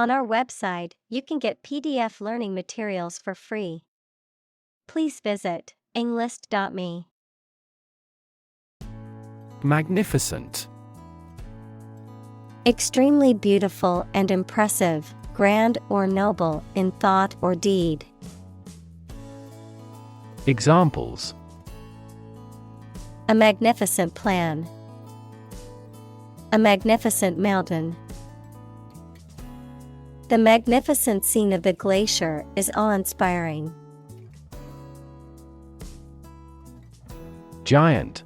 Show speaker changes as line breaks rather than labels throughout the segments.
On our website, you can get PDF learning materials for free. Please visit englist.me.
Magnificent.
Extremely beautiful and impressive, grand or noble in thought or deed.
Examples:
A magnificent plan. A magnificent mountain. The magnificent scene of the glacier is awe-inspiring.
Giant.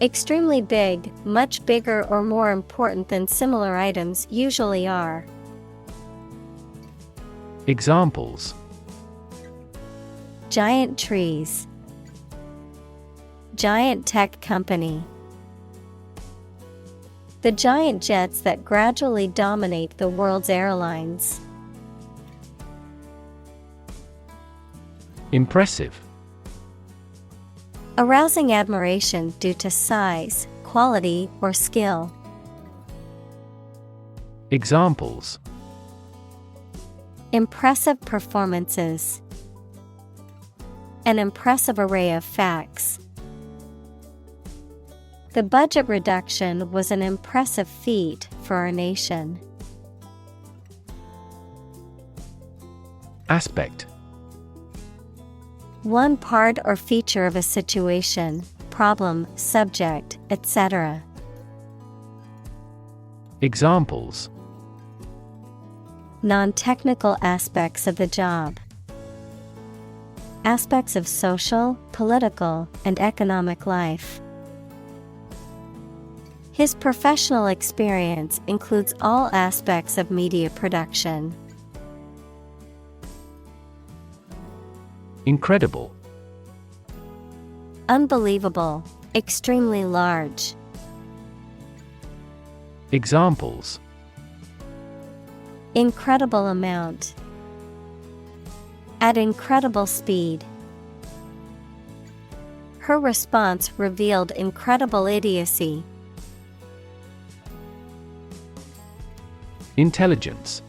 Extremely big, much bigger or more important than similar items usually are.
Examples:
Giant trees. Giant tech company. The giant jets that gradually dominate the world's airlines.
Impressive.
Arousing admiration due to size, quality, or skill.
Examples:
Impressive performances. An impressive array of facts. The budget reduction was an impressive feat for our nation.
Aspect.
One part or feature of a situation, problem, subject, etc.
Examples:
Non-technical aspects of the job. Aspects of social, political, and economic life. His professional experience includes all aspects of media production.
Incredible.
Unbelievable, extremely large.
Examples:
Incredible amount. At incredible speed. Her response revealed incredible idiocy.
Intelligence.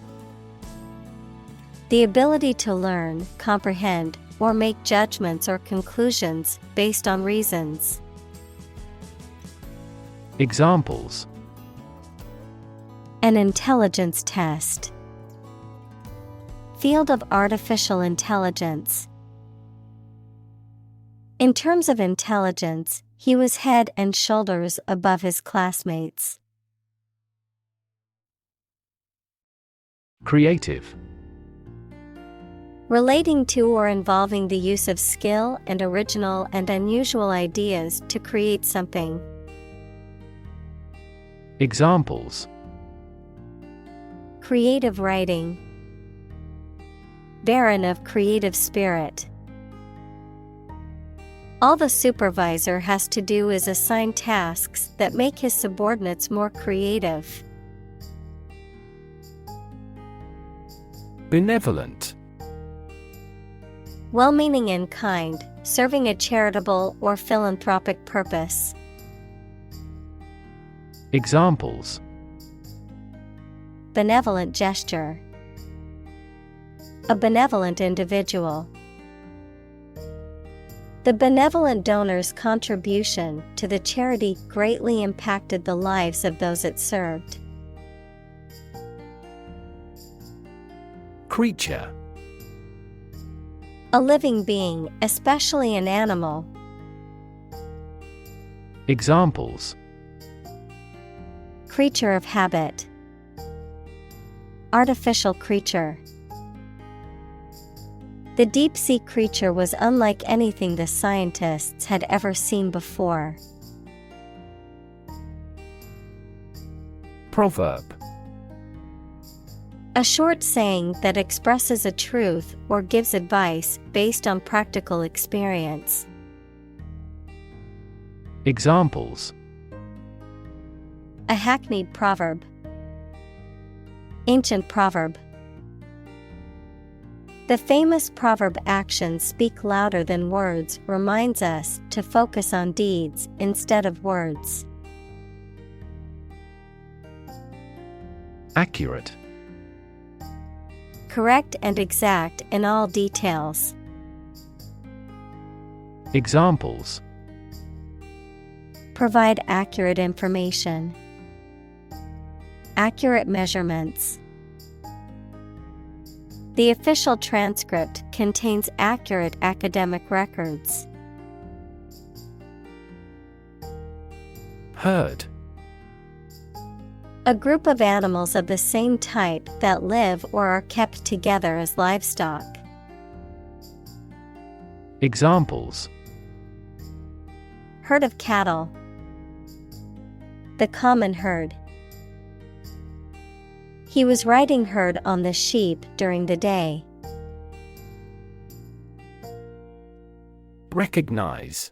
The ability to learn, comprehend, or make judgments or conclusions based on reasons.
Examples:
An intelligence test. Field of artificial intelligence. In terms of intelligence, he was head and shoulders above his classmates.
Creative.
Relating to or involving the use of skill and original and unusual ideas to create something.
Examples:
Creative writing. Barren of creative spirit. All the supervisor has to do is assign tasks that make his subordinates more creative.
Benevolent.
Well-meaning and kind, serving a charitable or philanthropic purpose.
Examples:
Benevolent gesture. A benevolent individual. The benevolent donor's contribution to the charity greatly impacted the lives of those it served.
Creature.
A living being, especially an animal.
Examples:
Creature of habit. Artificial creature. The deep-sea creature was unlike anything the scientists had ever seen before.
Proverb.
A short saying that expresses a truth or gives advice based on practical experience.
Examples:
A hackneyed proverb. Ancient proverb. The famous proverb actions speak louder than words reminds us to focus on deeds instead of words.
Accurate.
Correct and exact in all details.
Examples:
Provide accurate information. Accurate measurements. The official transcript contains accurate academic records.
Herd.
A group of animals of the same type that live or are kept together as livestock.
Examples:
Herd of cattle. The common herd. He was riding herd on the sheep during the day.
Recognize.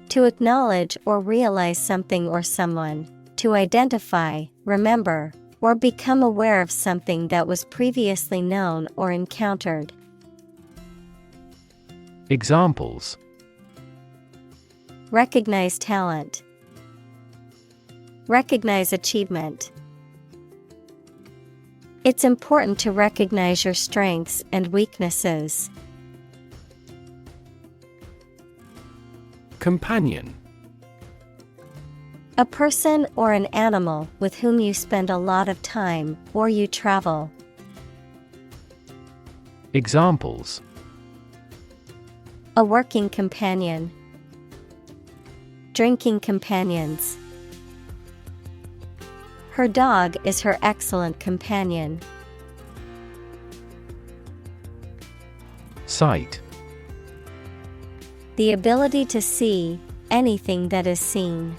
To acknowledge or realize something or someone, to identify, remember, or become aware of something that was previously known or encountered.
Examples:
Recognize talent. Recognize achievement. It's important to recognize your strengths and weaknesses.
Companion.
A person or an animal with whom you spend a lot of time or you travel.
Examples:
A working companion. Drinking companions. Her dog is her excellent companion.
Sight.
The ability to see anything that is seen.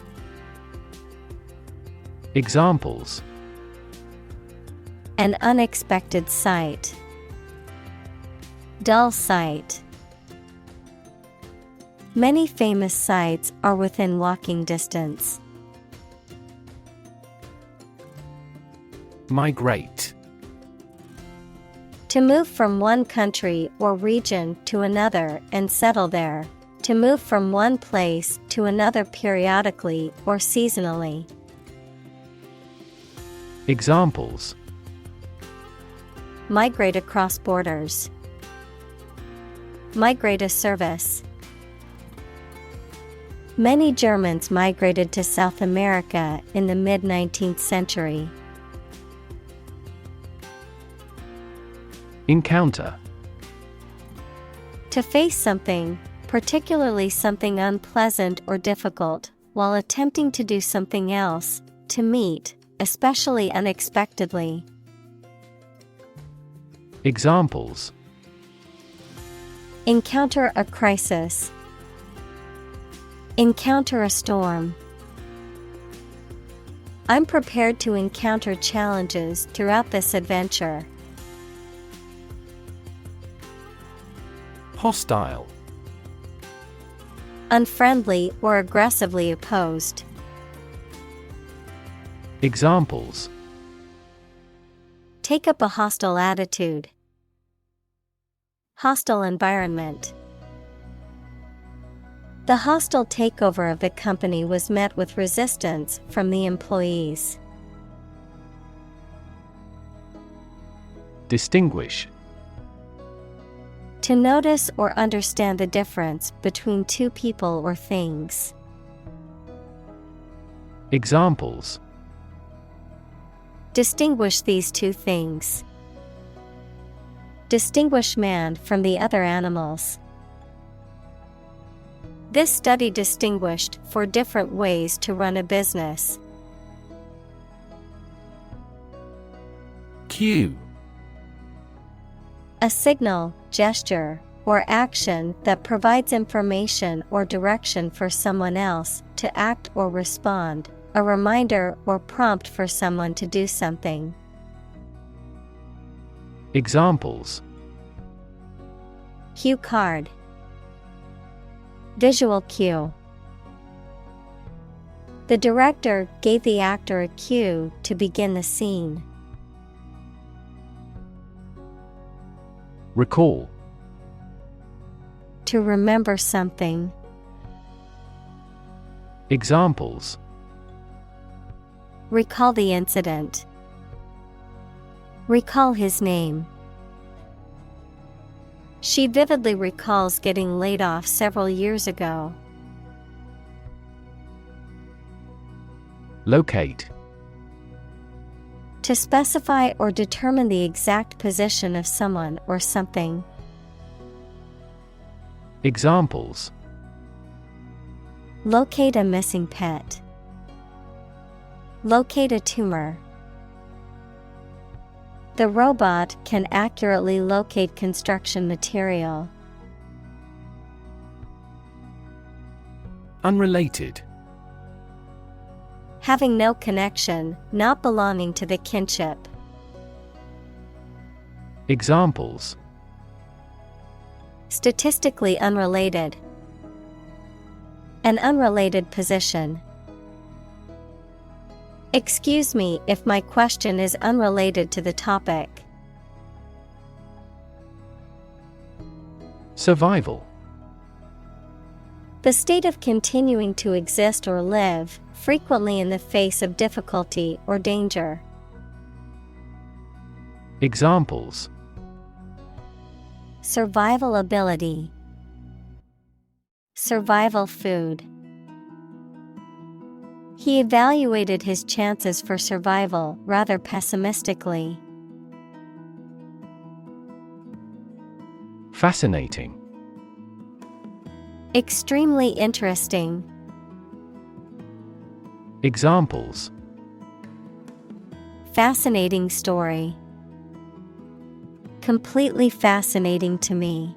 Examples:
An unexpected sight. Dull sight. Many famous sights are within walking distance.
Migrate.
To move from one country or region to another and settle there. To move from one place to another periodically or seasonally.
Examples:
Migrate across borders. Migrate a service. Many Germans migrated to South America in the mid-19th century.
Encounter.
To face something, particularly something unpleasant or difficult, while attempting to do something else. To meet, especially unexpectedly.
Examples:
Encounter a crisis. Encounter a storm. I'm prepared to encounter challenges throughout this adventure.
Hostile.
Unfriendly or aggressively opposed.
Examples:
Take up a hostile attitude. Hostile environment. The hostile takeover of the company was met with resistance from the employees.
Distinguish.
To notice or understand the difference between two people or things.
Examples:
Distinguish these two things. Distinguish man from the other animals. This study distinguished 4 different ways to run a business.
Cue.
A signal, gesture, or action that provides information or direction for someone else to act or respond, a reminder or prompt for someone to do something.
Examples:
Cue card. Visual cue. The director gave the actor a cue to begin the scene.
Recall.
To remember something.
Examples:
Recall the incident. Recall his name. She vividly recalls getting laid off several years ago.
Locate.
To specify or determine the exact position of someone or something.
Examples:
Locate a missing pet. Locate a tumor. The robot can accurately locate construction material.
Unrelated.
Having no connection, not belonging to the kinship.
Examples:
Statistically unrelated. An unrelated position. Excuse me if my question is unrelated to the topic.
Survival.
The state of continuing to exist or live, frequently in the face of difficulty or danger.
Examples:
Survival ability. Survival food. He evaluated his chances for survival rather pessimistically.
Fascinating.
Extremely interesting.
Examples:
Fascinating story. Completely fascinating to me.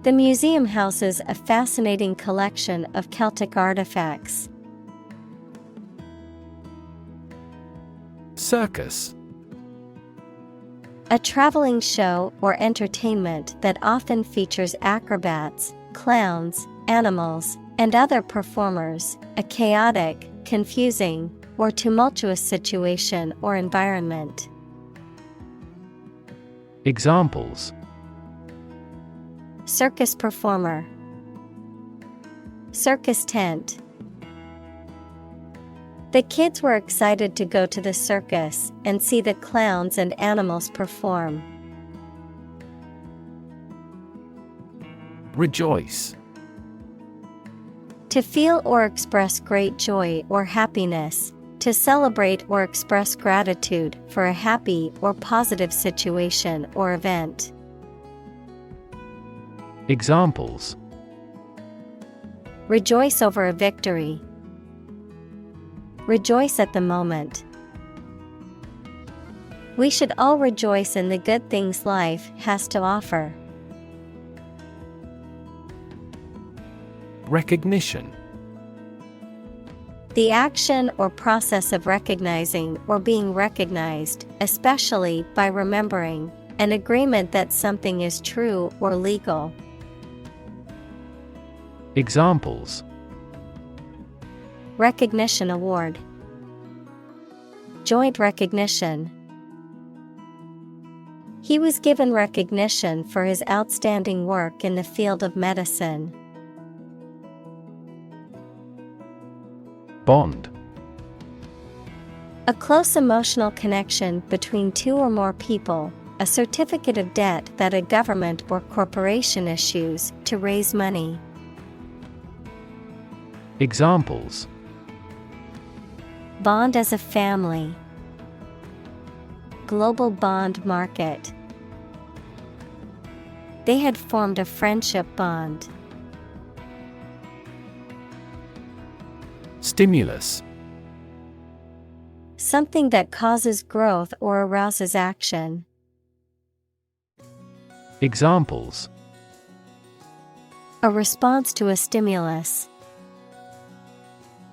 The museum houses a fascinating collection of Celtic artifacts.
Circus.
A traveling show or entertainment that often features acrobats, clowns, animals, and other performers, a chaotic, confusing, or tumultuous situation or environment.
Examples:
Circus performer. Circus tent. The kids were excited to go to the circus and see the clowns and animals perform.
Rejoice.
To feel or express great joy or happiness, to celebrate or express gratitude for a happy or positive situation or event.
Examples:
Rejoice over a victory. Rejoice at the moment. We should all rejoice in the good things life has to offer.
Recognition.
The action or process of recognizing or being recognized, especially by remembering, an agreement that something is true or legal.
Examples:
Recognition award. Joint recognition. He was given recognition for his outstanding work in the field of medicine.
Bond.
A close emotional connection between two or more people, a certificate of debt that a government or corporation issues to raise money.
Examples:
Bond as a family. Global bond market. They had formed a friendship bond.
Stimulus.
Something that causes growth or arouses action.
Examples:
A response to a stimulus.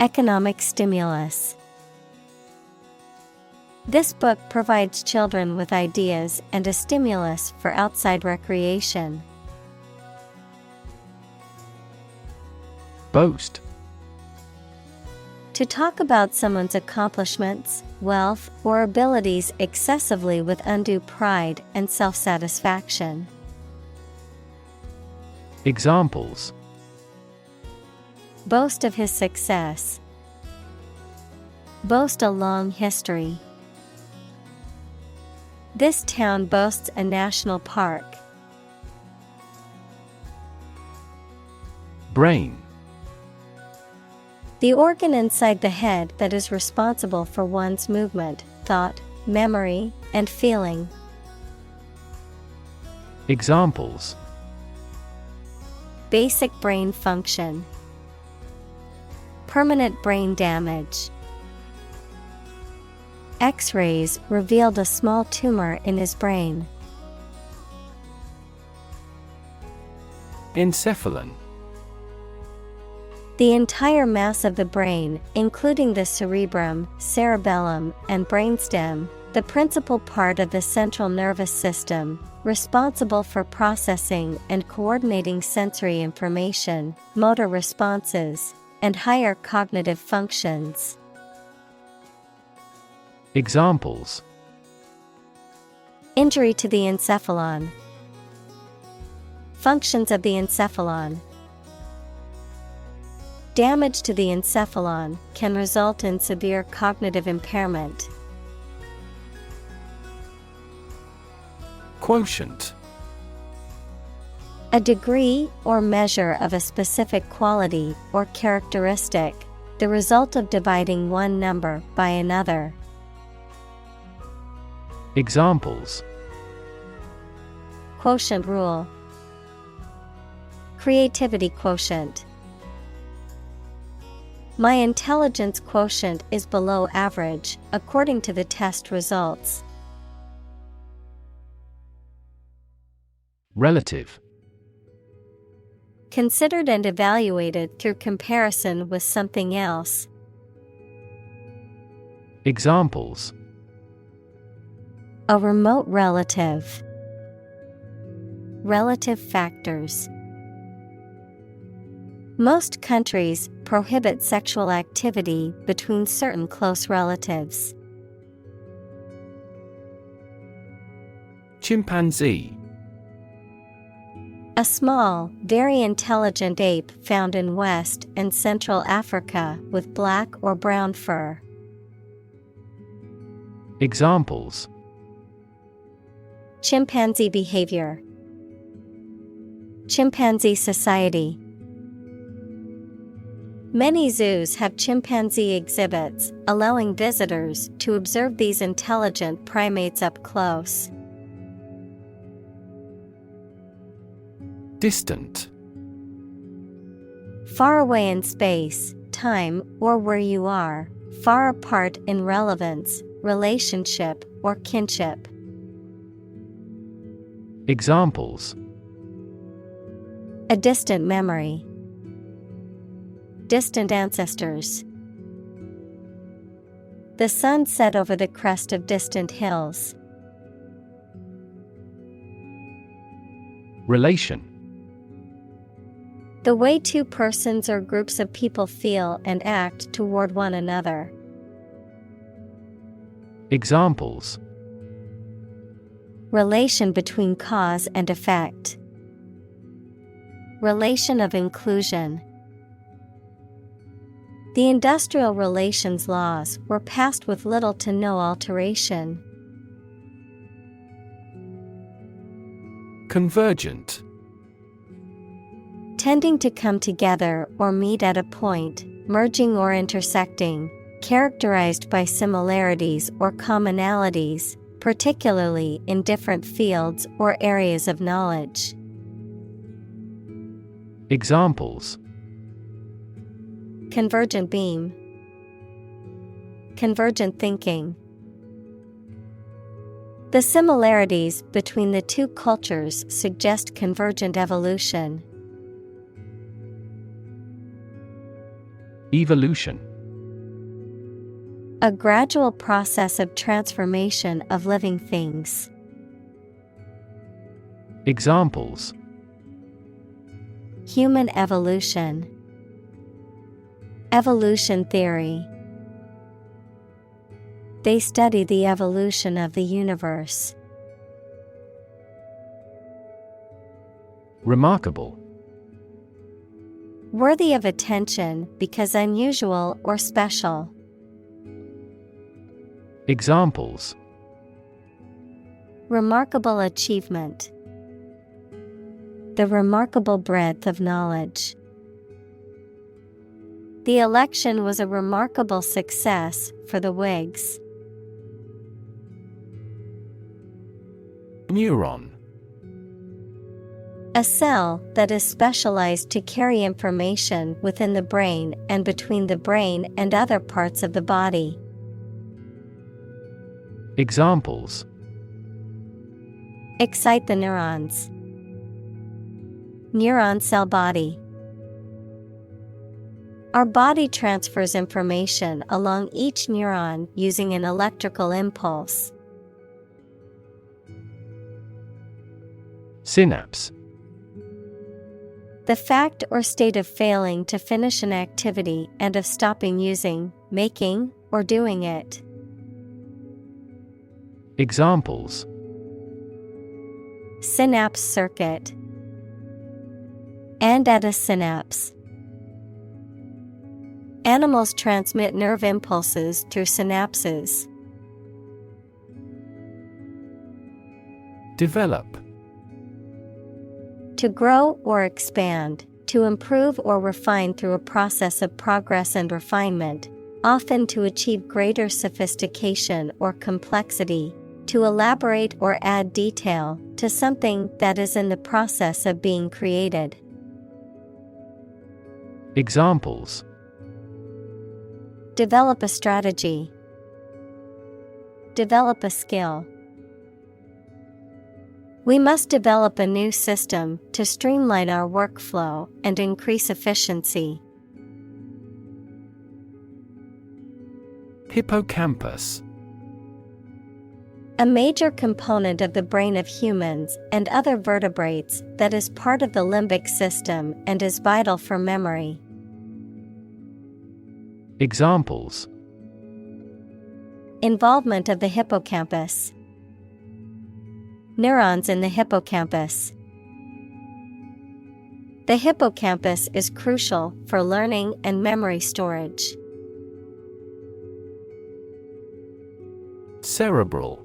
Economic stimulus. This book provides children with ideas and a stimulus for outside recreation.
Boast.
To talk about someone's accomplishments, wealth, or abilities excessively with undue pride and self-satisfaction.
Examples:
Boast of his success. Boast a long history. This town boasts a national park.
Brain.
The organ inside the head that is responsible for one's movement, thought, memory, and feeling.
Examples:
Basic brain function. Permanent brain damage. X-rays revealed a small tumor in his brain.
Encephalon.
The entire mass of the brain, including the cerebrum, cerebellum, and brainstem, the principal part of the central nervous system, responsible for processing and coordinating sensory information, motor responses, and higher cognitive functions.
Examples:
Injury to the encephalon. Functions of the encephalon. Damage to the encephalon can result in severe cognitive impairment.
Quotient.
A degree or measure of a specific quality or characteristic, the result of dividing one number by another.
Examples:
Quotient rule. Creativity quotient. My intelligence quotient is below average, according to the test results.
Relative.
Considered and evaluated through comparison with something else.
Examples:
A remote relative. Relative factors. Most countries prohibit sexual activity between certain close relatives.
Chimpanzee.
A small, very intelligent ape found in West and Central Africa with black or brown fur.
Examples:
Chimpanzee behavior. Chimpanzee society. Many zoos have chimpanzee exhibits, allowing visitors to observe these intelligent primates up close.
Distant.
Far away in space, time, or where you are, far apart in relevance, relationship, or kinship.
Examples:
A distant memory. Distant ancestors. The sun set over the crest of distant hills.
Relation.
The way two persons or groups of people feel and act toward one another.
Examples:
Relation between cause and effect. Relation of inclusion. The industrial relations laws were passed with little to no alteration.
Convergent.
Tending to come together or meet at a point, merging or intersecting, characterized by similarities or commonalities, particularly in different fields or areas of knowledge.
Examples:
Convergent beam. Convergent thinking. The similarities between the two cultures suggest convergent evolution.
Evolution.
A gradual process of transformation of living things.
Examples:
Human evolution. Evolution theory. They study the evolution of the universe.
Remarkable.
Worthy of attention because unusual or special.
Examples:
remarkable achievement, the remarkable breadth of knowledge. The election was a remarkable success for the Whigs.
Neuron.
A cell that is specialized to carry information within the brain and between the brain and other parts of the body.
Examples:
excite the neurons. Neuron cell body. Our body transfers information along each neuron using an electrical impulse.
Synapse.
The fact or state of failing to finish an activity and of stopping using, making, or doing it.
Examples:
synapse circuit. And at a synapse. Animals transmit nerve impulses through synapses.
Develop.
To grow or expand, to improve or refine through a process of progress and refinement, often to achieve greater sophistication or complexity, to elaborate or add detail to something that is in the process of being created.
Examples:
develop a strategy. Develop a skill. We must develop a new system to streamline our workflow and increase efficiency.
Hippocampus.
A major component of the brain of humans and other vertebrates that is part of the limbic system and is vital for memory.
Examples:
involvement of the hippocampus. Neurons in the hippocampus. The hippocampus is crucial for learning and memory storage.
Cerebral.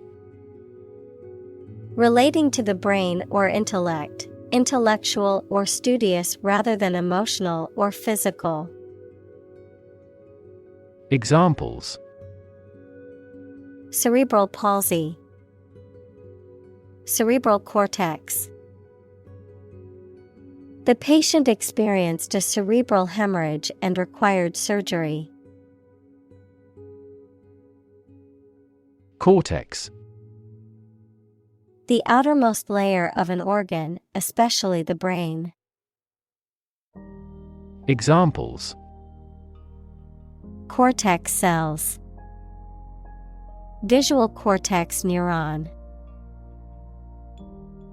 Relating to the brain or intellect, intellectual or studious rather than emotional or physical.
Examples:
cerebral palsy. Cerebral cortex. The patient experienced a cerebral hemorrhage and required surgery.
Cortex.
The outermost layer of an organ, especially the brain.
Examples:
cortex cells. Visual cortex neuron.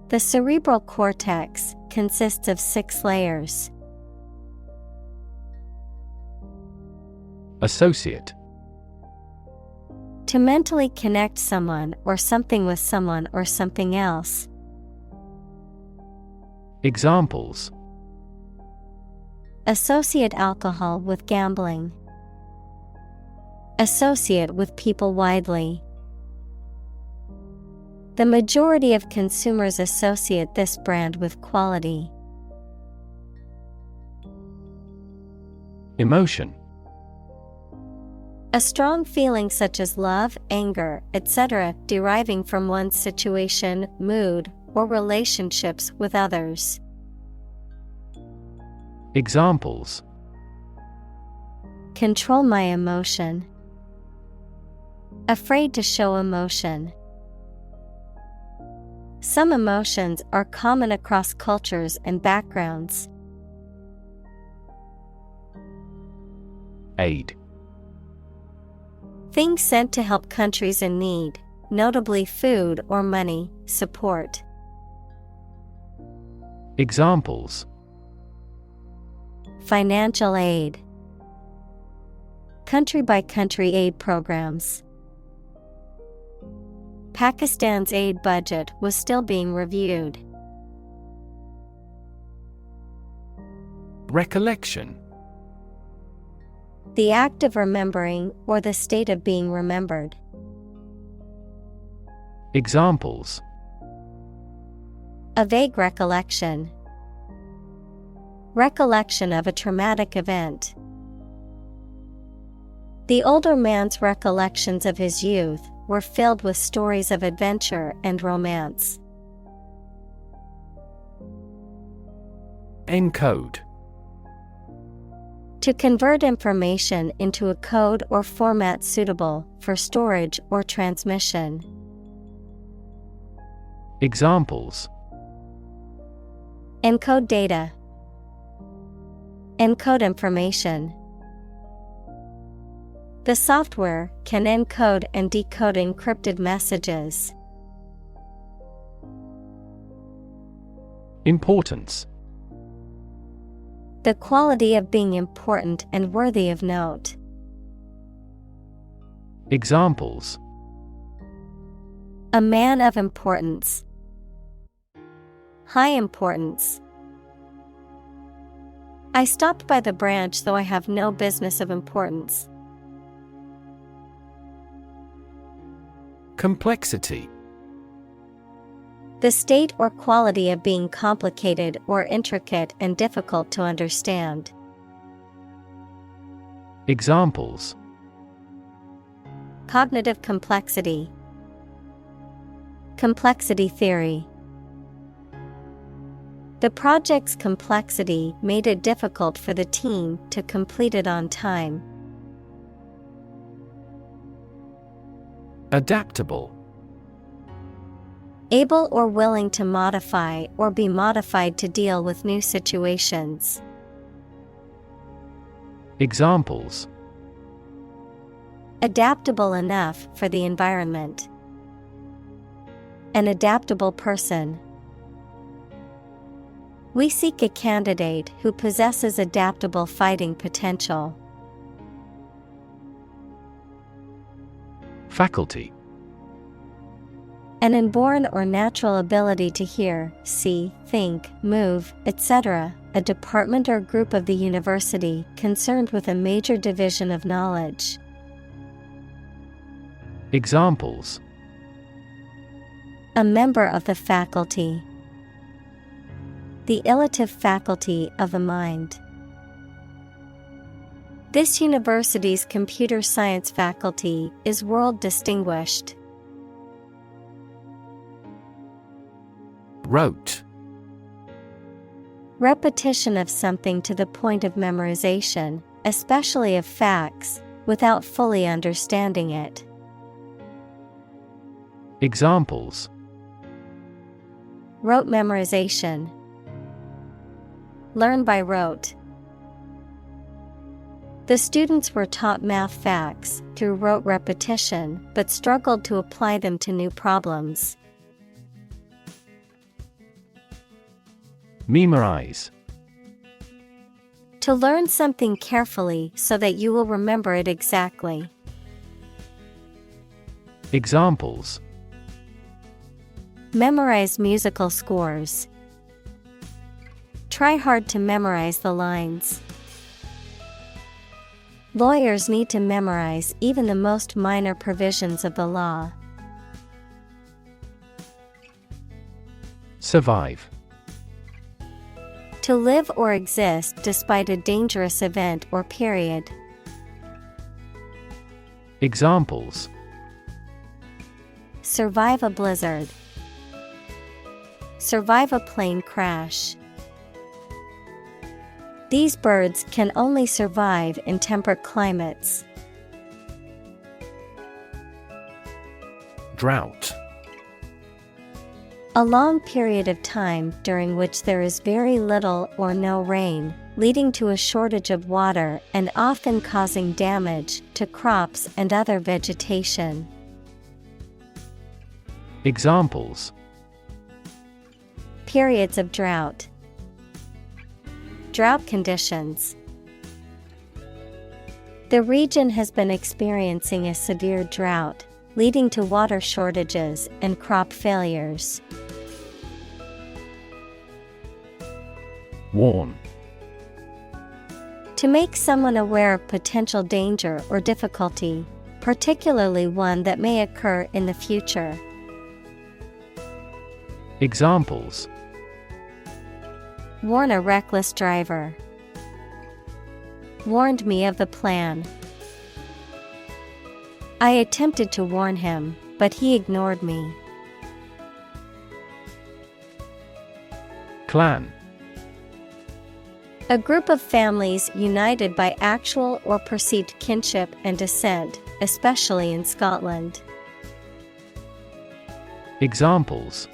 The cerebral cortex consists of 6 layers.
Associate.
To mentally connect someone or something with someone or something else.
Examples:
associate alcohol with gambling. Associate with people widely. The majority of consumers associate this brand with quality.
Emotion.
A strong feeling such as love, anger, etc., deriving from one's situation, mood, or relationships with others.
Examples:
control my emotion. Afraid to show emotion. Some emotions are common across cultures and backgrounds.
Aid.
Things sent to help countries in need, notably food or money, support.
Examples:
financial aid. Country-by-country aid programs. Pakistan's aid budget was still being reviewed.
Recollection.
The act of remembering or the state of being remembered.
Examples:
a vague recollection. Recollection of a traumatic event. The older man's recollections of his youth were filled with stories of adventure and romance.
Encode.
To convert information into a code or format suitable for storage or transmission.
Examples:
encode data. Encode information. The software can encode and decode encrypted messages.
Importance.
The quality of being important and worthy of note.
Examples:
a man of importance. High importance. I stopped by the branch though I have no business of importance.
Complexity.
The state or quality of being complicated or intricate and difficult to understand.
Examples:
cognitive complexity. Complexity theory. The project's complexity made it difficult for the team to complete it on time.
Adaptable.
Able or willing to modify or be modified to deal with new situations.
Examples:
adaptable enough for the environment. An adaptable person. We seek a candidate who possesses adaptable fighting potential.
Faculty.
An inborn or natural ability to hear, see, think, move, etc., a department or group of the university concerned with a major division of knowledge.
Examples:
a member of the faculty. The elative faculty of the mind. This university's computer science faculty is world distinguished.
Rote.
Repetition of something to the point of memorization, especially of facts, without fully understanding it.
Examples:
rote memorization. Learn by rote. The students were taught math facts through rote repetition but struggled to apply them to new problems.
Memorize.
To learn something carefully so that you will remember it exactly.
Examples:
memorize musical scores. Try hard to memorize the lines. Lawyers need to memorize even the most minor provisions of the law.
Survive.
To live or exist despite a dangerous event or period.
Examples:
survive a blizzard. Survive a plane crash. These birds can only survive in temperate climates.
Drought.
A long period of time during which there is very little or no rain, leading to a shortage of water and often causing damage to crops and other vegetation.
Examples:
periods of drought. Drought conditions. The region has been experiencing a severe drought, leading to water shortages and crop failures.
Warn.
To make someone aware of potential danger or difficulty, particularly one that may occur in the future.
Examples:
warn a reckless driver. Warned me of the plan. I attempted to warn him, but he ignored me.
Clan.
A group of families united by actual or perceived kinship and descent, especially in Scotland.
Examples: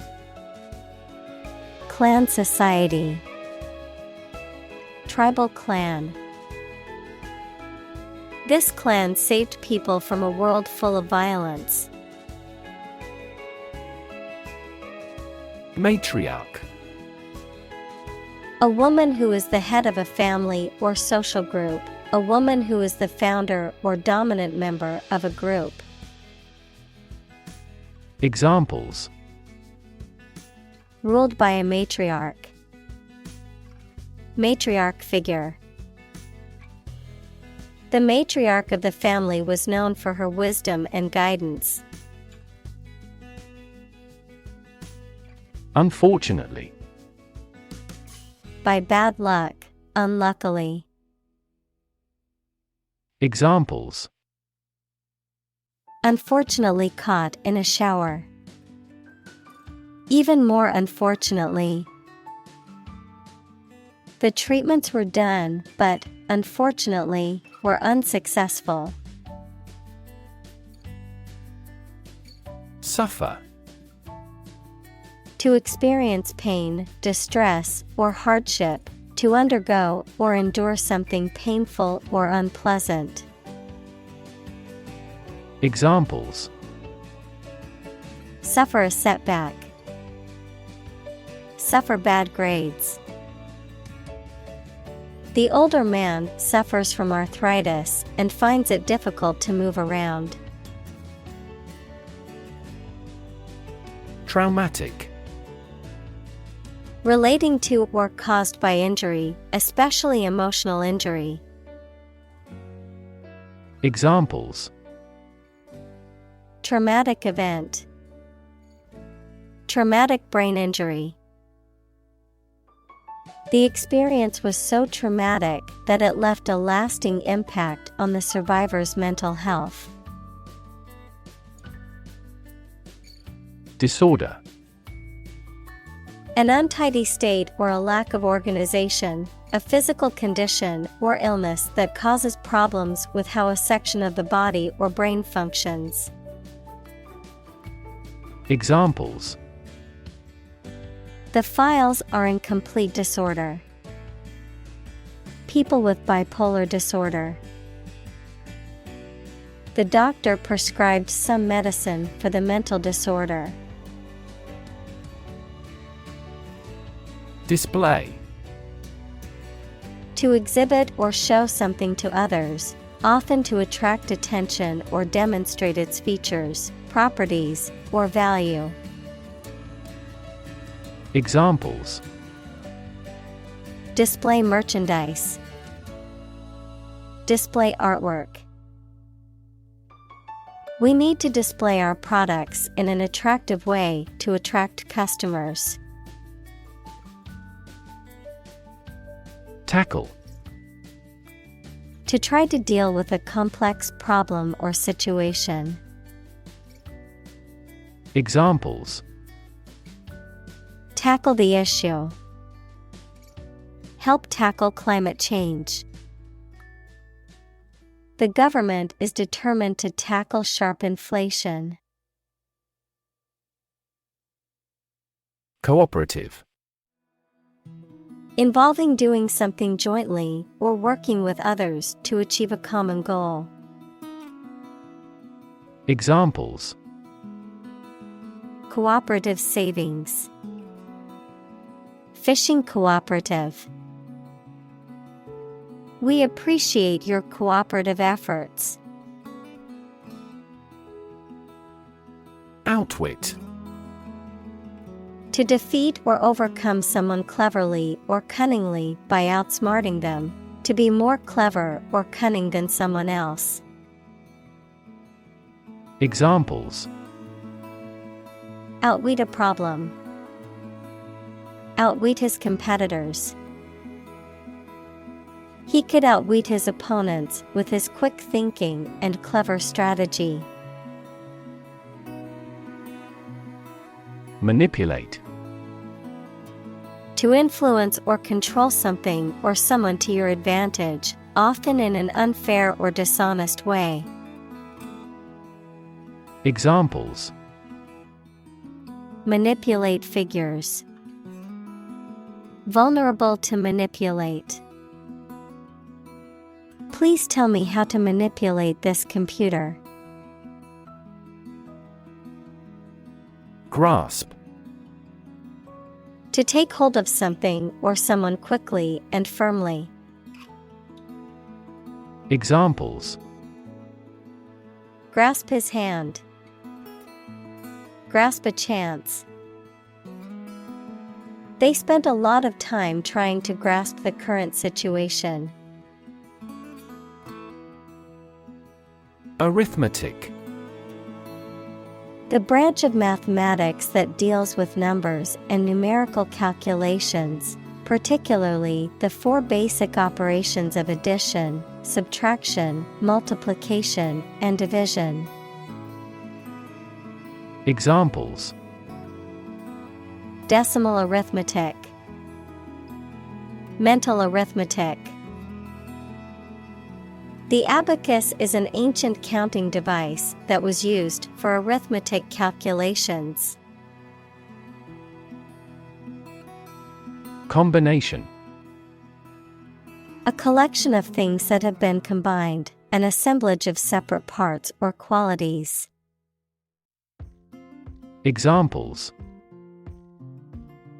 clan society. Tribal clan. This clan saved people from a world full of violence.
Matriarch.
A woman who is the head of a family or social group, a woman who is the founder or dominant member of a group.
Examples:
ruled by a matriarch. Matriarch figure. The matriarch of the family was known for her wisdom and guidance.
Unfortunately.
By bad luck, unluckily.
Examples:
unfortunately caught in a shower. Even more unfortunately. The treatments were done, but, unfortunately, were unsuccessful.
Suffer.
To experience pain, distress, or hardship, to undergo or endure something painful or unpleasant.
Examples:
suffer a setback. Suffer bad grades. The older man suffers from arthritis and finds it difficult to move around.
Traumatic.
Relating to or caused by injury, especially emotional injury.
Examples:
traumatic event. Traumatic brain injury. The experience was so traumatic that it left a lasting impact on the survivor's mental health.
Disorder.
An untidy state or a lack of organization, a physical condition or illness that causes problems with how a section of the body or brain functions.
Examples:
the files are in complete disorder. People with bipolar disorder. The doctor prescribed some medicine for the mental disorder.
Display.
To exhibit or show something to others, often to attract attention or demonstrate its features, properties, or value.
Examples:
display merchandise. Display artwork. We need to display our products in an attractive way to attract customers.
Tackle.
To try to deal with a complex problem or situation.
Examples:
tackle the issue. Help tackle climate change. The government is determined to tackle sharp inflation.
Cooperative.
Involving doing something jointly or working with others to achieve a common goal.
Examples:
cooperative savings. Fishing cooperative. We appreciate your cooperative efforts.
Outwit.
To defeat or overcome someone cleverly or cunningly by outsmarting them, to be more clever or cunning than someone else.
Examples:
outwit a problem. Outwit his competitors. He could outwit his opponents with his quick thinking and clever strategy.
Manipulate.
To influence or control something or someone to your advantage, often in an unfair or dishonest way.
Examples:
manipulate figures. Vulnerable to manipulate. Please tell me how to manipulate this computer.
Grasp.
To take hold of something or someone quickly and firmly.
Examples:
grasp his hand. Grasp a chance. They spent a lot of time trying to grasp the current situation.
Arithmetic.
The branch of mathematics that deals with numbers and numerical calculations, particularly the four basic operations of addition, subtraction, multiplication, and division.
Examples:
decimal arithmetic. Mental arithmetic. The abacus is an ancient counting device that was used for arithmetic calculations.
Combination.
A collection of things that have been combined, an assemblage of separate parts or qualities.
Examples: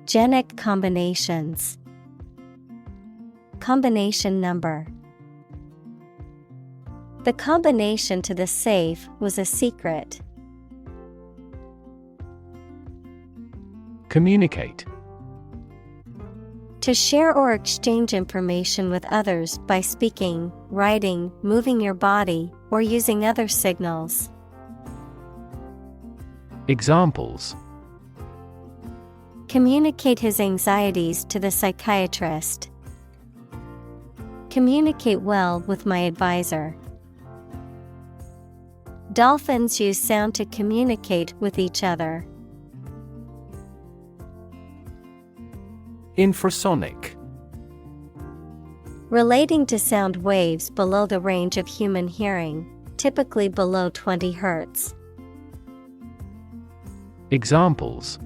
genic combinations. Combination number. The combination to the safe was a secret.
Communicate.
To share or exchange information with others by speaking, writing, moving your body, or using other signals.
Examples:
communicate his anxieties to the psychiatrist. Communicate well with my advisor. Dolphins use sound to communicate with each other.
Infrasonic.
Relating to sound waves below the range of human hearing, typically below 20 Hz.
Examples: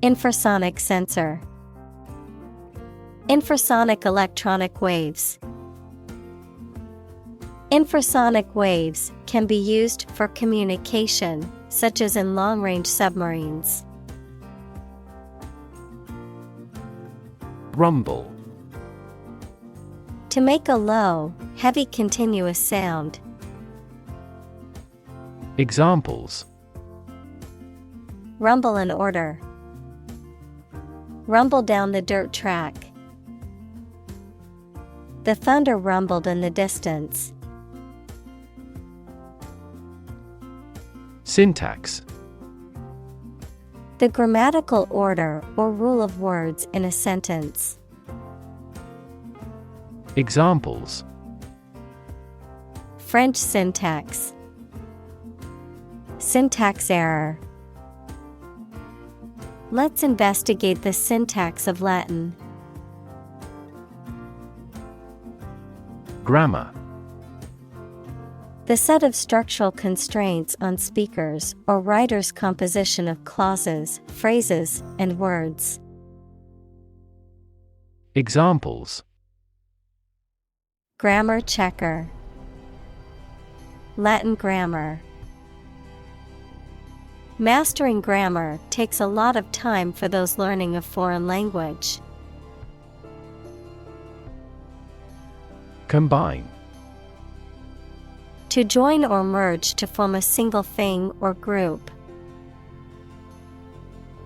infrasonic sensor. Infrasonic electronic waves. Infrasonic waves can be used for communication, such as in long-range submarines.
Rumble.
To make a low, heavy continuous sound.
Examples:
rumble an order. Rumble down the dirt track. The thunder rumbled in the distance.
Syntax.
The grammatical order or rule of words in a sentence.
Examples:
French syntax. Syntax error. Let's investigate the syntax of Latin.
Grammar.
The set of structural constraints on speakers or writers' composition of clauses, phrases, and words.
Examples:
grammar checker. Latin grammar. Mastering grammar takes a lot of time for those learning a foreign language.
Combine.
To join or merge to form a single thing or group.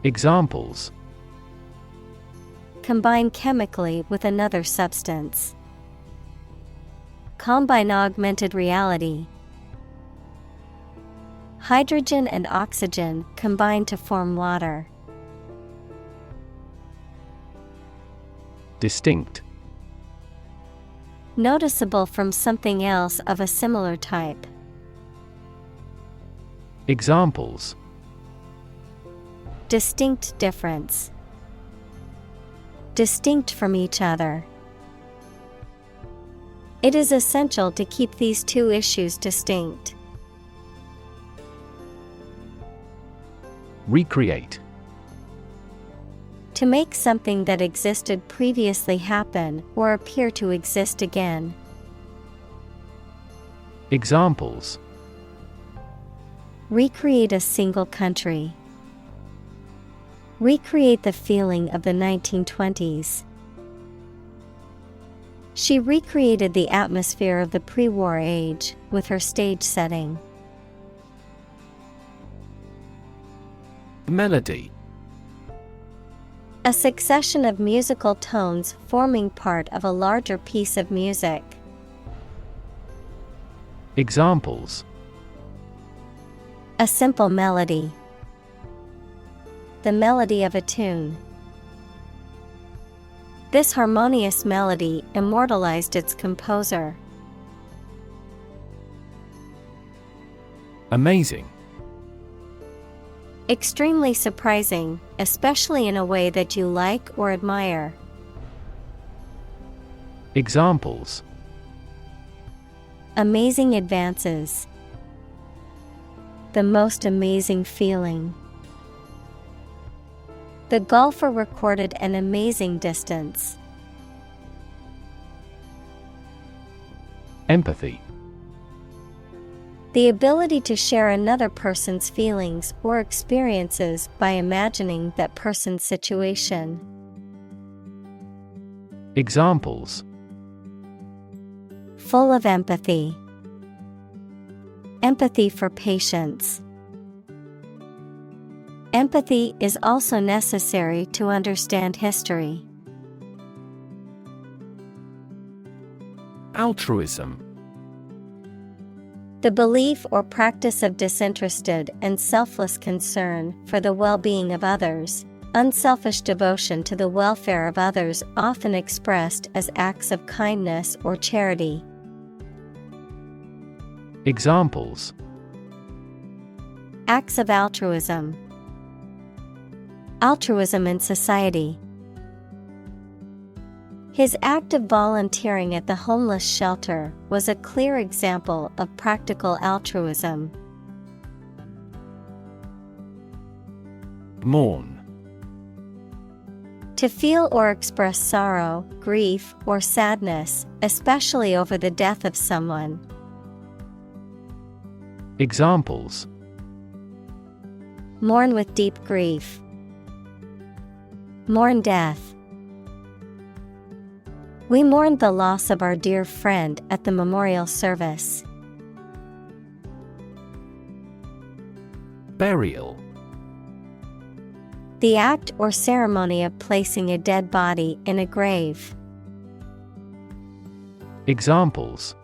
Examples:
combine chemically with another substance. Combine augmented reality. Hydrogen and oxygen combine to form water.
Distinct.
Noticeable from something else of a similar type.
Examples:
Distinct difference. Distinct from each other. It is essential to keep these two issues distinct.
Recreate.
To make something that existed previously happen or appear to exist again.
Examples:
Recreate a single country. Recreate the feeling of the 1920s. She recreated the atmosphere of the pre-war age with her stage setting.
Melody.
A succession of musical tones forming part of a larger piece of music.
Examples:
A simple melody. The melody of a tune. This harmonious melody immortalized its composer.
Amazing.
Extremely surprising, especially in a way that you like or admire.
Examples:
Amazing advances. The most amazing feeling. The golfer recorded an amazing distance.
Empathy.
The ability to share another person's feelings or experiences by imagining that person's situation.
Examples:
Full of empathy. Empathy for patients. Empathy is also necessary to understand history.
Altruism.
The belief or practice of disinterested and selfless concern for the well-being of others, unselfish devotion to the welfare of others, often expressed as acts of kindness or charity.
Examples:
Acts of altruism. Altruism in society. His act of volunteering at the homeless shelter was a clear example of practical altruism.
Mourn.
To feel or express sorrow, grief, or sadness, especially over the death of someone.
Examples:
Mourn with deep grief. Mourn death. We mourned the loss of our dear friend at the memorial service.
Burial.
The act or ceremony of placing a dead body in a grave.
Examples: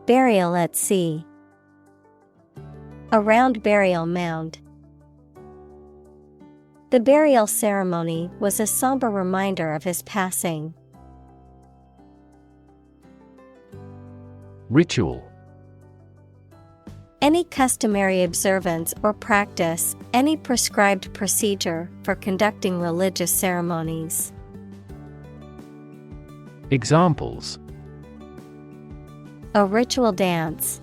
Burial at sea. A round burial mound. The burial ceremony was a somber reminder of his passing.
Ritual.
Any customary observance or practice, any prescribed procedure for conducting religious ceremonies.
Examples:
A ritual dance.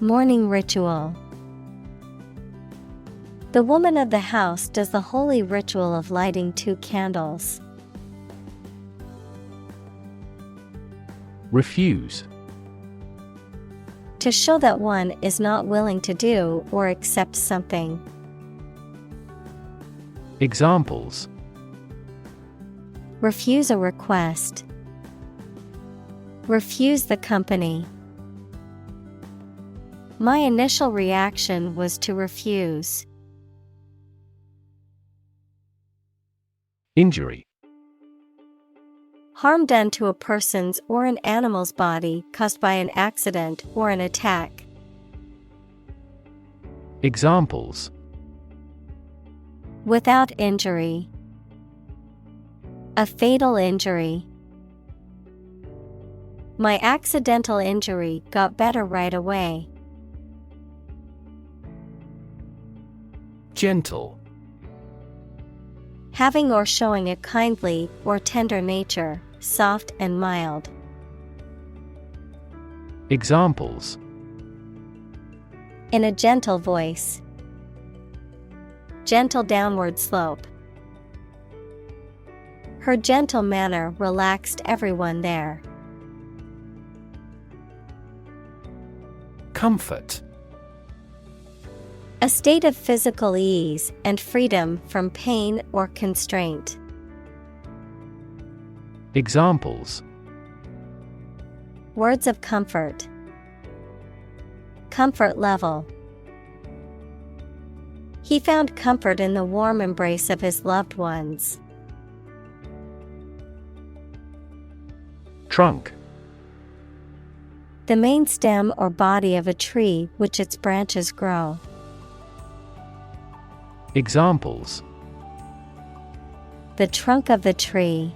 Morning ritual. The woman of the house does the holy ritual of lighting 2 candles.
Refuse.
To show that one is not willing to do or accept something.
Examples:
Refuse a request. Refuse the company. My initial reaction was to refuse.
Injury.
Harm done to a person's or an animal's body caused by an accident or an attack.
Examples:
Without injury. A fatal injury. My accidental injury got better right away.
Gentle.
Having or showing a kindly or tender nature, soft and mild.
Examples.
In a gentle voice. Gentle downward slope. Her gentle manner relaxed everyone there.
Comfort.
A state of physical ease and freedom from pain or constraint.
Examples.
Words of comfort. Comfort level. He found comfort in the warm embrace of his loved ones.
Trunk.
The main stem or body of a tree which its branches grow.
Examples.
The trunk of the tree.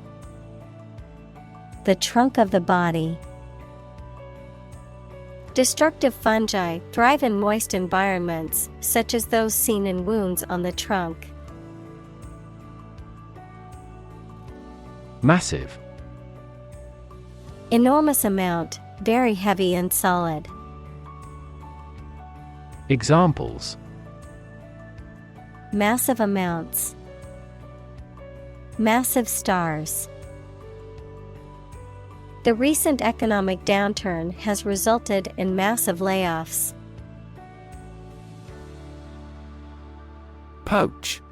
The trunk of the body. Destructive fungi thrive in moist environments, such as those seen in wounds on the trunk.
Massive.
Enormous amount, very heavy and solid.
Examples.
Massive amounts. Massive stars. The recent economic downturn has resulted in massive layoffs.
Poach.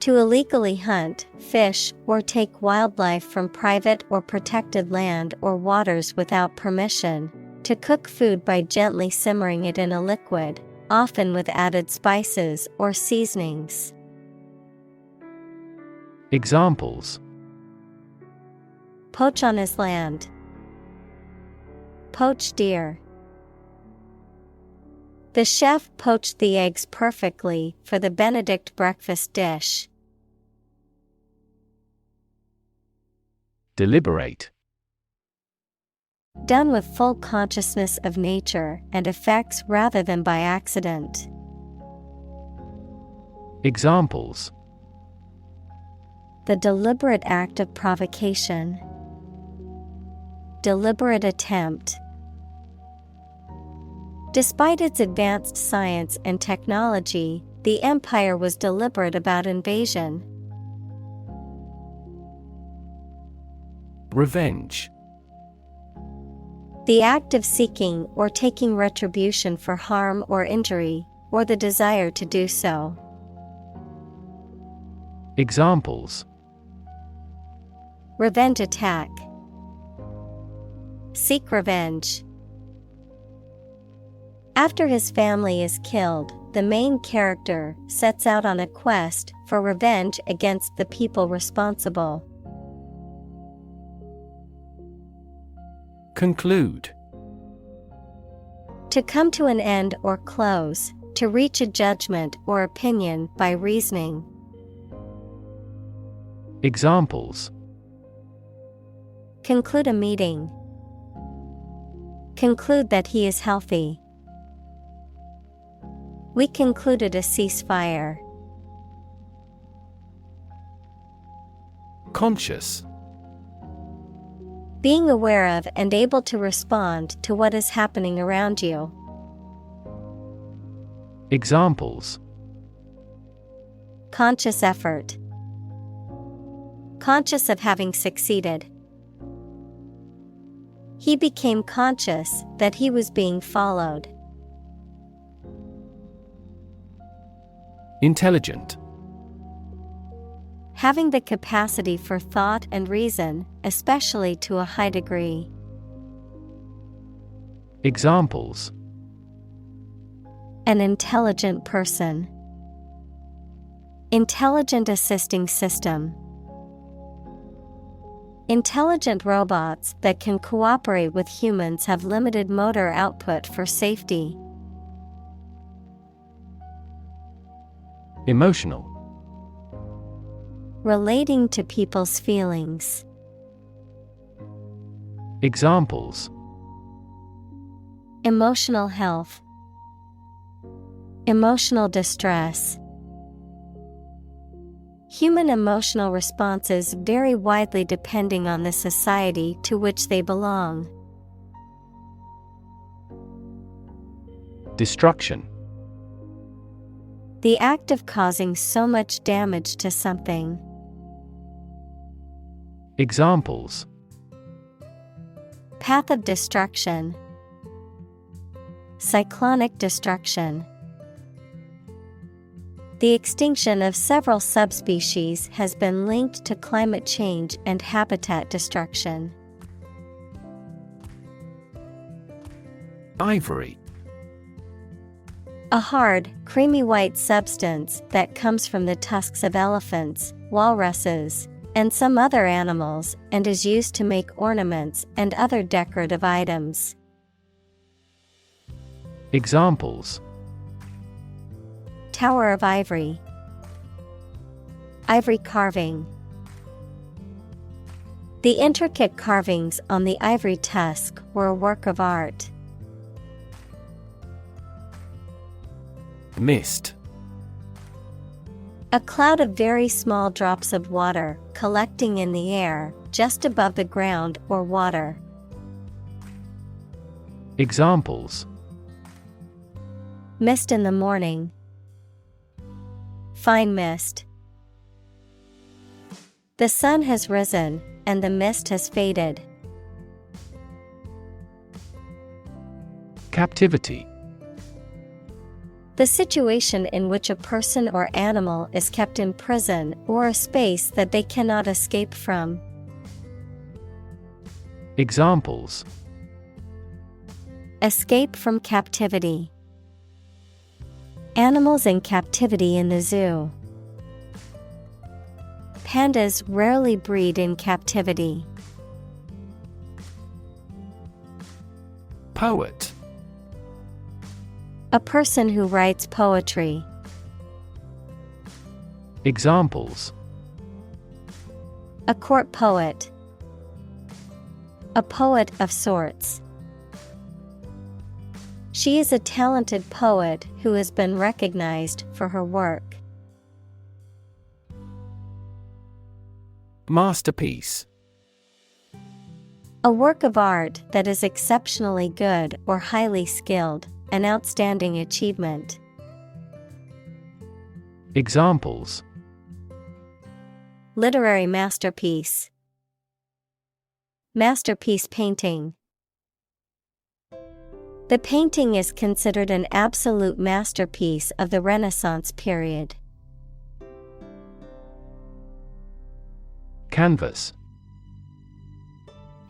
To illegally hunt, fish, or take wildlife from private or protected land or waters without permission. To cook food by gently simmering it in a liquid, often with added spices or seasonings.
Examples.
Poach on his land. Poached deer. The chef poached the eggs perfectly for the Benedict breakfast dish.
Deliberate.
Done with full consciousness of nature and effects rather than by accident.
Examples.
The deliberate act of provocation. Deliberate attempt. Despite its advanced science and technology, the empire was deliberate about invasion.
Revenge.
The act of seeking or taking retribution for harm or injury, or the desire to do so.
Examples.
Revenge attack. Seek revenge. After his family is killed, the main character sets out on a quest for revenge against the people responsible.
Conclude.
To come to an end or close, to reach a judgment or opinion by reasoning.
Examples.
Conclude a meeting. Conclude that he is healthy. We concluded a ceasefire.
Conscious.
Being aware of and able to respond to what is happening around you.
Examples.
Conscious effort. Conscious of having succeeded. He became conscious that he was being followed.
Intelligent.
Having the capacity for thought and reason, especially to a high degree.
Examples.
An intelligent person. Intelligent assisting system. Intelligent robots that can cooperate with humans have limited motor output for safety.
Emotional.
Relating to people's feelings.
Examples:
Emotional health. Emotional distress. Human emotional responses vary widely depending on the society to which they belong. Destruction. The act of causing so much damage to something. Examples: path of destruction. Cyclonic destruction. The extinction of several subspecies has been linked to climate change and habitat destruction. Ivory. A hard, creamy white substance that comes from the tusks of elephants, walruses, and some other animals and is used to make ornaments and other decorative items. Examples: Tower of Ivory. Ivory carving. The intricate carvings on the ivory tusk were a work of art. Mist. A cloud of very small drops of water collecting in the air, just above the ground or water. Examples: mist in the morning. Fine mist. The sun has risen, and the mist has faded. Captivity. The situation in which a person or animal is kept in prison or a space that they cannot escape from. Examples: escape from captivity. Animals in captivity in the zoo. Pandas rarely breed in captivity. Poet. A person who writes poetry. Examples: a court poet. A poet of sorts. She is a talented poet who has been recognized for her work. Masterpiece. A work of art that is exceptionally good or highly skilled, an outstanding achievement. Examples: literary masterpiece. Masterpiece painting. The painting is considered an absolute masterpiece of the Renaissance period. Canvas.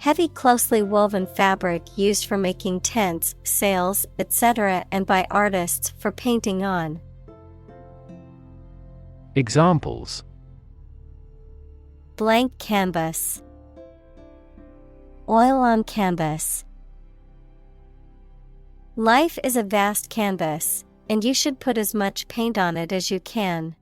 Heavy, closely woven fabric used for making tents, sails, etc., and by artists for painting on. Examples: blank canvas. Oil on canvas. Life is a vast canvas, and you should put as much paint on it as you can.